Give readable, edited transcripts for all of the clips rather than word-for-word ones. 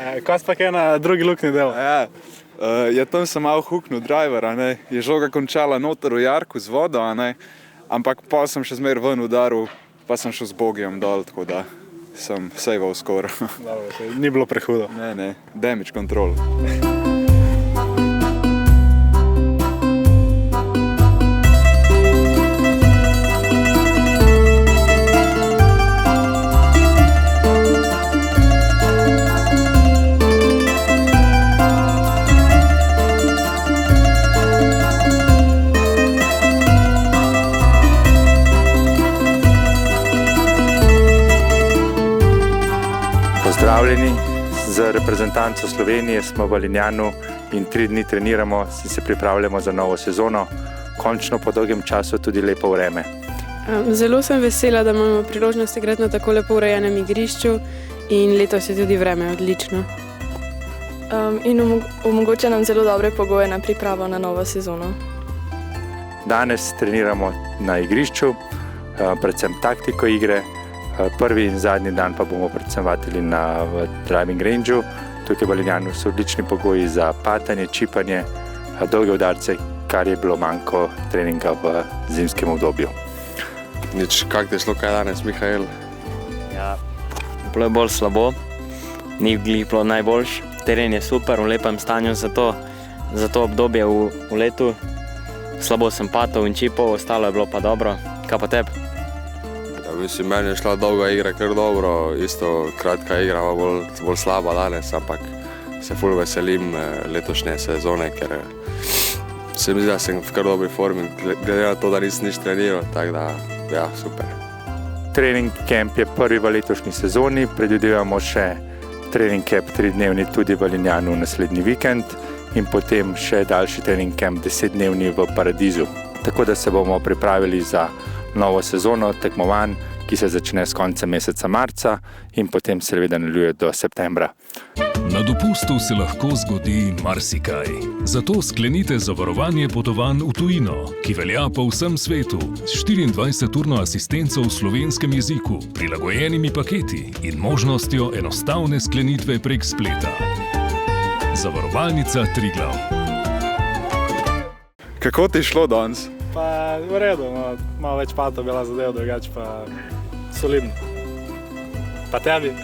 Kaj pa kaj na drugi luknji dela? Ja, tam sem malo huknil driver, je žoga končala noter v jarku z vodo, ampak pa sem še zmer ven udaril, pa sem šel z bogijem dol, tako da sem saveal skoro. Ni bilo prehudo. Ne, damage control. Pozdravljeni, z reprezentanco Slovenije smo v Lignanu in 3 dni treniramo in se pripravljamo za novo sezono. Končno po dolgem času tudi lepo vreme. Zelo sem vesela, da imamo priložnost igrati na tako lepo urejenem igrišču in letos je tudi vreme odlično. In omogoča nam zelo dobre pogoje na pripravo na novo sezono. Danes treniramo na igrišču, predvsem taktiko igre. Prvi in zadnji dan pa bomo predvsem vadili na driving rangeu. Tukaj v Lignanu so odlični pogoji za patanje, čipanje, dolge udarce, kar je bilo manjko treninga v zimskem obdobju. Kako ti je šlo kaj danes, Mihael? Ja, bilo je bolj slabo, ni bilo najboljš. Teren je super, v lepem stanju za to obdobje v letu. Slabo sem patal in čipal, ostalo je bilo pa dobro. Kaj pa tebi? Mislim, meni je šla dolga igra kar dobro, isto kratka igra, bolj slaba danes, ampak se ful veselim letošnje sezone, ker se mi zdi, da sem v kar dobri formi, glede na to, da nisem nič treniral, tako da, ja, super. Trening camp je prvi v letošnji sezoni, predvidevamo še trening camp 3-dnevni tudi v Lignanu naslednji vikend in potem še daljši trening camp 10-dnevni v Paradizu. Tako da se bomo pripravili za novo sezono tekmovanj, ki se začne s koncem meseca marca in potem seveda nadaljuje do septembra. Na dopustu se lahko zgodi marsikaj. Zato sklenite zavarovanje potovanj v tujino, ki velja po vsem svetu, s 24-urno asistenco v slovenskem jeziku, prilagojenimi paketi in možnostjo enostavne sklenitve prek spleta. Zavarovalnica Triglav. Kako ti je šlo danes? Pa v redu, malo več patov bila zadeva, drugače pa solidno. Pa tebi?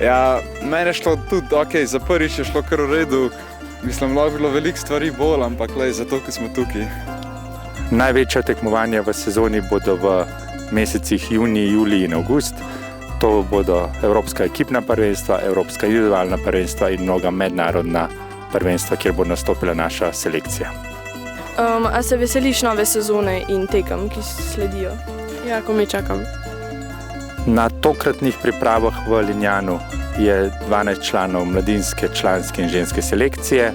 Ja, meni je šlo tudi ok, za prvič je šlo kar v redu. Mislim, lahko bilo veliko stvari bolj, ampak zato, ker smo tukaj. Največja tekmovanja v sezoni bodo v mesecih junij, julij in avgust. To bodo evropska ekipna prvenstva, evropska individualna prvenstva in mnoga mednarodna prvenstva, kjer bo nastopila naša selekcija. A se veseliš nove sezone in tekem, ki sledijo? Ja, ko me čakam. Na tokratnih pripravah v Lignanu je 12 članov mladinske, članske in ženske selekcije.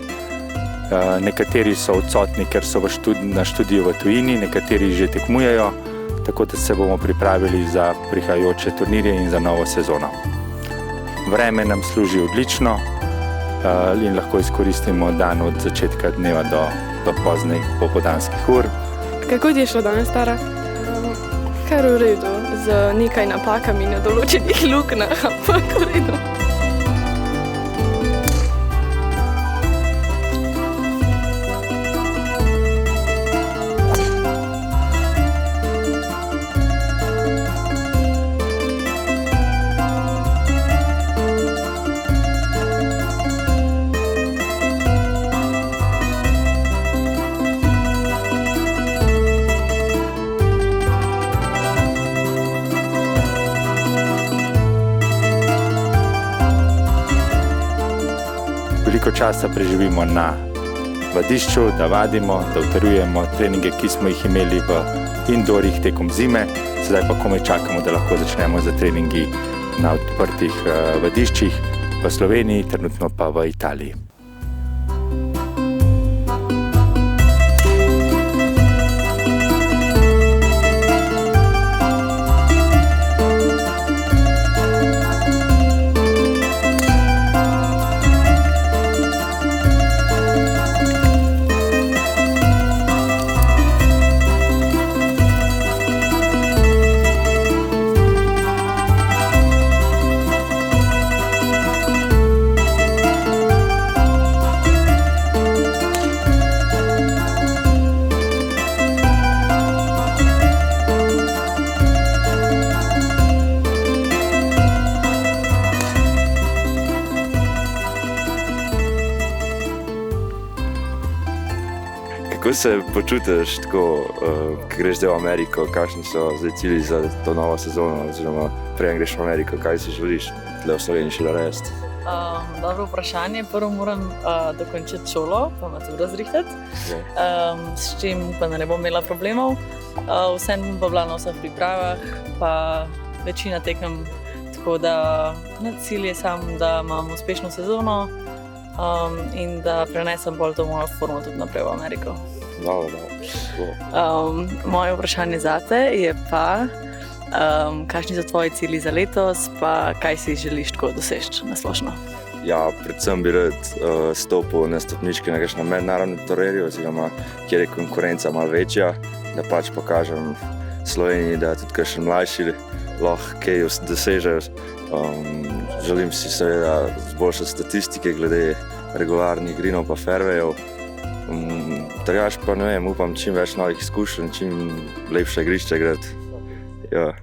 Nekateri so odsotni, ker so na študiju v tujini, nekateri že tekmujejo, tako da se bomo pripravili za prihajajoče turnirje in za novo sezono. Vreme nam služi odlično in lahko izkoristimo dan od začetka dneva do poznih popoldanskih ur. Kako ti je šlo danes, Tara? Kar v redu, z nekaj napakami na določenih luknjah, ampak v redu. Veliko časa preživimo na vadišču, da vadimo, da utrjujemo treninge, ki smo jih imeli v indoorih tekom zime. Sedaj pa komaj čakamo, da lahko začnemo za treningi na odprtih vadiščih v Sloveniji, trenutno pa v Italiji. Kako se počutiš tako, ko greš zdaj v Ameriko? Kakšni so zdaj cilji za to novo sezono, oziroma preden greš v Ameriko, kaj si želiš tle v Sloveniji še narediti? Dobro vprašanje. Prvo moram dokončati šolo, pa maturo zrihtati, s čim pa ne bom imela problemov. Vseeno bom pa bila na vseh pripravah, pa večina tekem, tako da cilj je sam, da imam uspešno sezono in da prenesem bolj to mojo formo tudi naprej v Ameriko. Moje vprašanje zate je pa, kakšni so tvoji cilji za letos, pa kaj si želiš tako doseči na splošno? Ja, predvsem bi rad stopil na stopničke na kakšnem mednarodnem turnirju, oziroma kjer je konkurenca malo večja, da pač pokažem Sloveniji, da tudi kakšen mlajši lahko kaj doseže. Želim si seveda boljše statistike glede regularnih greenov pa fairwayov. Drugače pa ne vem, upam čim več novih izkušenj, čim lepše igrišče igrati. Ja.